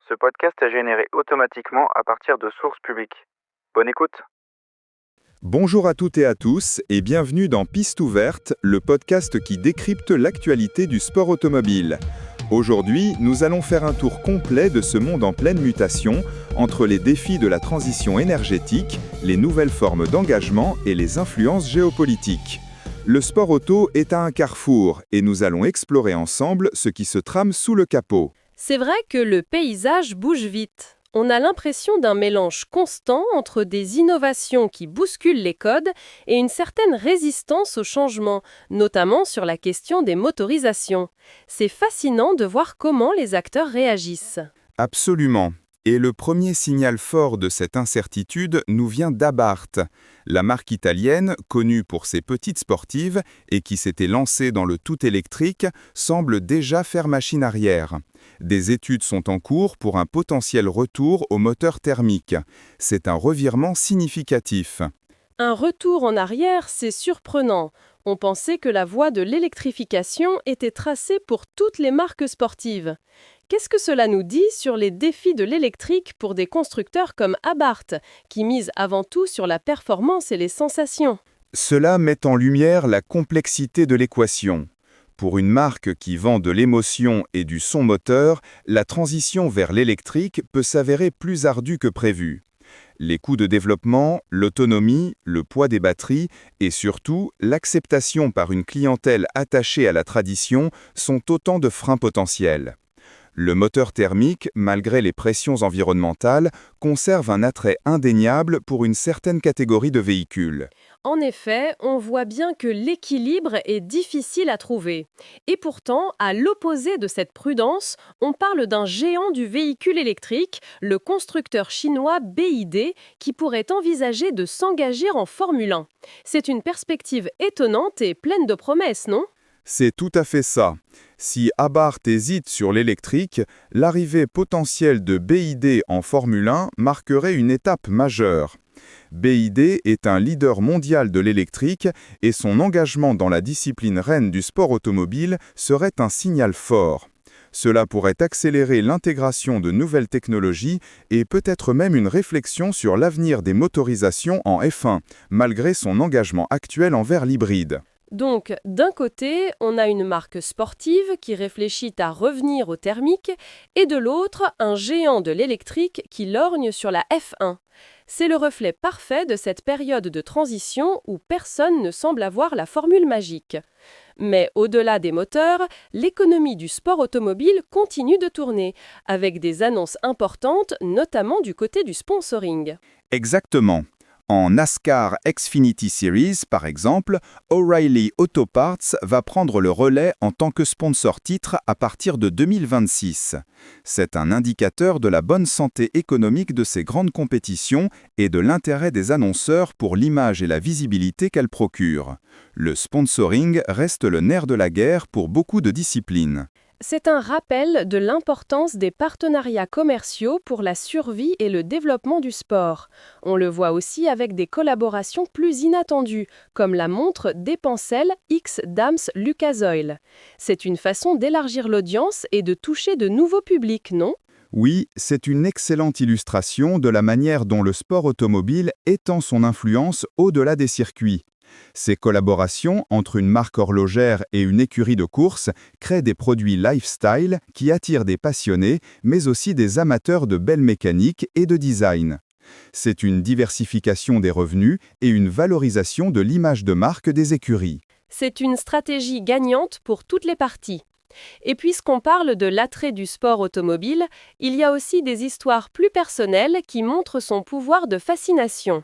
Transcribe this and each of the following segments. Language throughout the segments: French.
Ce podcast est généré automatiquement à partir de sources publiques. Bonne écoute. Bonjour à toutes et à tous et bienvenue dans Piste ouverte, le podcast qui décrypte l'actualité du sport automobile. Aujourd'hui, nous allons faire un tour complet de ce monde en pleine mutation entre les défis de la transition énergétique, les nouvelles formes d'engagement et les influences géopolitiques. Le sport auto est à un carrefour et nous allons explorer ensemble ce qui se trame sous le capot. C'est vrai que le paysage bouge vite. On a l'impression d'un mélange constant entre des innovations qui bousculent les codes et une certaine résistance au changement, notamment sur la question des motorisations. C'est fascinant de voir comment les acteurs réagissent. Absolument. Et le premier signal fort de cette incertitude nous vient d'Abarth. La marque italienne, connue pour ses petites sportives et qui s'était lancée dans le tout électrique, semble déjà faire machine arrière. Des études sont en cours pour un potentiel retour au moteur thermique. C'est un revirement significatif. Un retour en arrière, c'est surprenant. On pensait que la voie de l'électrification était tracée pour toutes les marques sportives. Qu'est-ce que cela nous dit sur les défis de l'électrique pour des constructeurs comme Abarth, qui misent avant tout sur la performance et les sensations ? Cela met en lumière la complexité de l'équation. Pour une marque qui vend de l'émotion et du son moteur, la transition vers l'électrique peut s'avérer plus ardue que prévu. Les coûts de développement, l'autonomie, le poids des batteries et surtout l'acceptation par une clientèle attachée à la tradition sont autant de freins potentiels. Le moteur thermique, malgré les pressions environnementales, conserve un attrait indéniable pour une certaine catégorie de véhicules. En effet, on voit bien que l'équilibre est difficile à trouver. Et pourtant, à l'opposé de cette prudence, on parle d'un géant du véhicule électrique, le constructeur chinois BYD, qui pourrait envisager de s'engager en Formule 1. C'est une perspective étonnante et pleine de promesses, non ? C'est tout à fait ça. Si Abarth hésite sur l'électrique, l'arrivée potentielle de BYD en Formule 1 marquerait une étape majeure. BYD est un leader mondial de l'électrique et son engagement dans la discipline reine du sport automobile serait un signal fort. Cela pourrait accélérer l'intégration de nouvelles technologies et peut-être même une réflexion sur l'avenir des motorisations en F1, malgré son engagement actuel envers l'hybride. Donc, d'un côté, on a une marque sportive qui réfléchit à revenir au thermique, et de l'autre, un géant de l'électrique qui lorgne sur la F1. C'est le reflet parfait de cette période de transition où personne ne semble avoir la formule magique. Mais au-delà des moteurs, l'économie du sport automobile continue de tourner, avec des annonces importantes, notamment du côté du sponsoring. Exactement. En NASCAR Xfinity Series, par exemple, O'Reilly Auto Parts va prendre le relais en tant que sponsor titre à partir de 2026. C'est un indicateur de la bonne santé économique de ces grandes compétitions et de l'intérêt des annonceurs pour l'image et la visibilité qu'elles procurent. Le sponsoring reste le nerf de la guerre pour beaucoup de disciplines. C'est un rappel de l'importance des partenariats commerciaux pour la survie et le développement du sport. On le voit aussi avec des collaborations plus inattendues, comme la montre Depancel X Dams Lucasoil. C'est une façon d'élargir l'audience et de toucher de nouveaux publics, non ? Oui, c'est une excellente illustration de la manière dont le sport automobile étend son influence au-delà des circuits. Ces collaborations entre une marque horlogère et une écurie de course créent des produits lifestyle qui attirent des passionnés, mais aussi des amateurs de belle mécanique et de design. C'est une diversification des revenus et une valorisation de l'image de marque des écuries. C'est une stratégie gagnante pour toutes les parties. Et puisqu'on parle de l'attrait du sport automobile, il y a aussi des histoires plus personnelles qui montrent son pouvoir de fascination.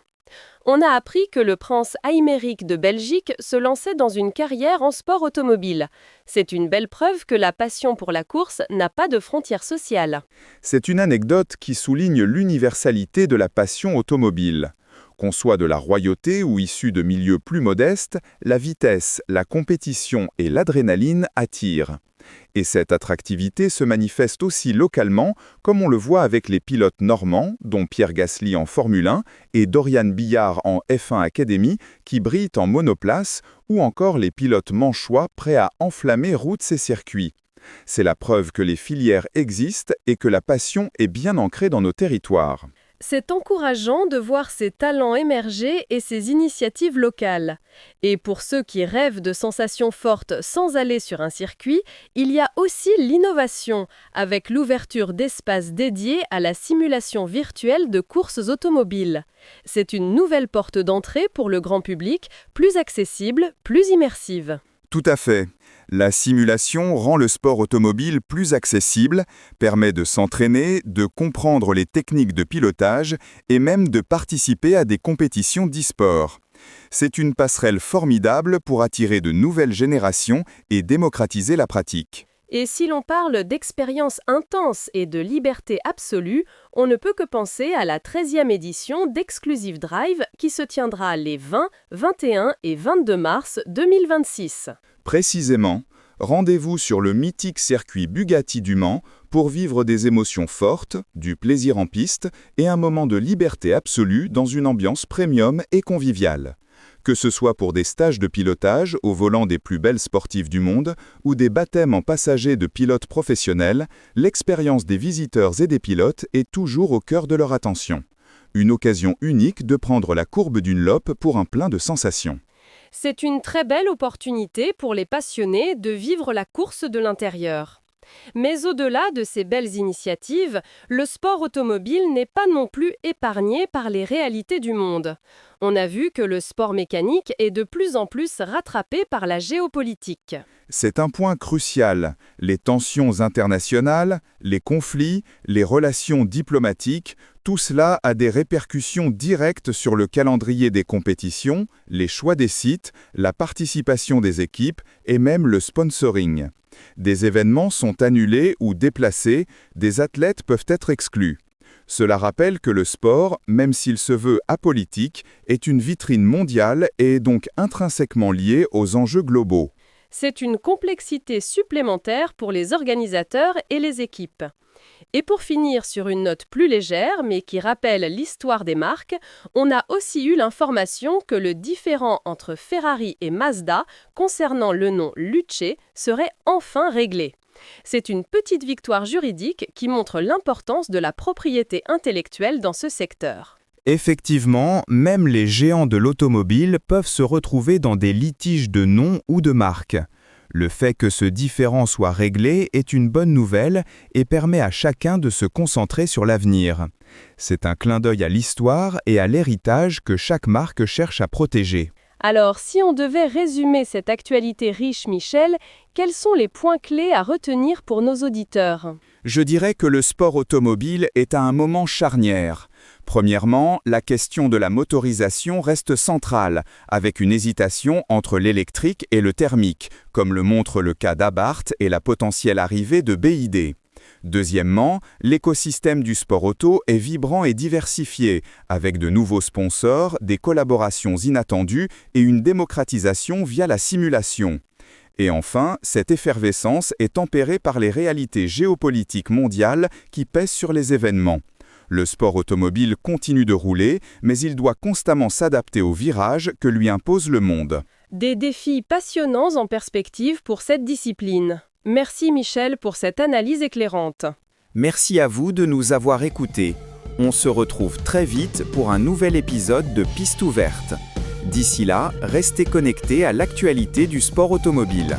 On a appris que le prince Aymeric de Belgique se lançait dans une carrière en sport automobile. C'est une belle preuve que la passion pour la course n'a pas de frontières sociales. C'est une anecdote qui souligne l'universalité de la passion automobile. Qu'on soit de la royauté ou issu de milieux plus modestes, la vitesse, la compétition et l'adrénaline attirent. Et cette attractivité se manifeste aussi localement, comme on le voit avec les pilotes normands, dont Pierre Gasly en Formule 1 et Dorian Billard en F1 Academy, qui brillent en monoplace, ou encore les pilotes manchois prêts à enflammer routes et circuits. C'est la preuve que les filières existent et que la passion est bien ancrée dans nos territoires. C'est encourageant de voir ces talents émerger et ces initiatives locales. Et pour ceux qui rêvent de sensations fortes sans aller sur un circuit, il y a aussi l'innovation, avec l'ouverture d'espaces dédiés à la simulation virtuelle de courses automobiles. C'est une nouvelle porte d'entrée pour le grand public, plus accessible, plus immersive. Tout à fait. La simulation rend le sport automobile plus accessible, permet de s'entraîner, de comprendre les techniques de pilotage et même de participer à des compétitions d'e-sport. C'est une passerelle formidable pour attirer de nouvelles générations et démocratiser la pratique. Et si l'on parle d'expérience intense et de liberté absolue, on ne peut que penser à la 13e édition d'Exclusive Drive qui se tiendra les 20, 21 et 22 mars 2026. Précisément, rendez-vous sur le mythique circuit Bugatti du Mans pour vivre des émotions fortes, du plaisir en piste et un moment de liberté absolue dans une ambiance premium et conviviale. Que ce soit pour des stages de pilotage au volant des plus belles sportives du monde ou des baptêmes en passagers de pilotes professionnels, l'expérience des visiteurs et des pilotes est toujours au cœur de leur attention. Une occasion unique de prendre la courbe d'une lope pour un plein de sensations. C'est une très belle opportunité pour les passionnés de vivre la course de l'intérieur. Mais au-delà de ces belles initiatives, le sport automobile n'est pas non plus épargné par les réalités du monde. On a vu que le sport mécanique est de plus en plus rattrapé par la géopolitique. C'est un point crucial. Les tensions internationales, les conflits, les relations diplomatiques, tout cela a des répercussions directes sur le calendrier des compétitions, les choix des sites, la participation des équipes et même le sponsoring. Des événements sont annulés ou déplacés, des athlètes peuvent être exclus. Cela rappelle que le sport, même s'il se veut apolitique, est une vitrine mondiale et est donc intrinsèquement lié aux enjeux globaux. C'est une complexité supplémentaire pour les organisateurs et les équipes. Et pour finir sur une note plus légère, mais qui rappelle l'histoire des marques, on a aussi eu l'information que le différend entre Ferrari et Mazda concernant le nom Luce serait enfin réglé. C'est une petite victoire juridique qui montre l'importance de la propriété intellectuelle dans ce secteur. Effectivement, même les géants de l'automobile peuvent se retrouver dans des litiges de nom ou de marque. Le fait que ce différend soit réglé est une bonne nouvelle et permet à chacun de se concentrer sur l'avenir. C'est un clin d'œil à l'histoire et à l'héritage que chaque marque cherche à protéger. Alors, si on devait résumer cette actualité riche, Michel, quels sont les points clés à retenir pour nos auditeurs ? Je dirais que le sport automobile est à un moment charnière. Premièrement, la question de la motorisation reste centrale, avec une hésitation entre l'électrique et le thermique, comme le montre le cas d'Abarth et la potentielle arrivée de BYD. Deuxièmement, l'écosystème du sport auto est vibrant et diversifié, avec de nouveaux sponsors, des collaborations inattendues et une démocratisation via la simulation. Et enfin, cette effervescence est tempérée par les réalités géopolitiques mondiales qui pèsent sur les événements. Le sport automobile continue de rouler, mais il doit constamment s'adapter aux virages que lui impose le monde. Des défis passionnants en perspective pour cette discipline. Merci Michel pour cette analyse éclairante. Merci à vous de nous avoir écoutés. On se retrouve très vite pour un nouvel épisode de Piste ouverte. D'ici là, restez connectés à l'actualité du sport automobile.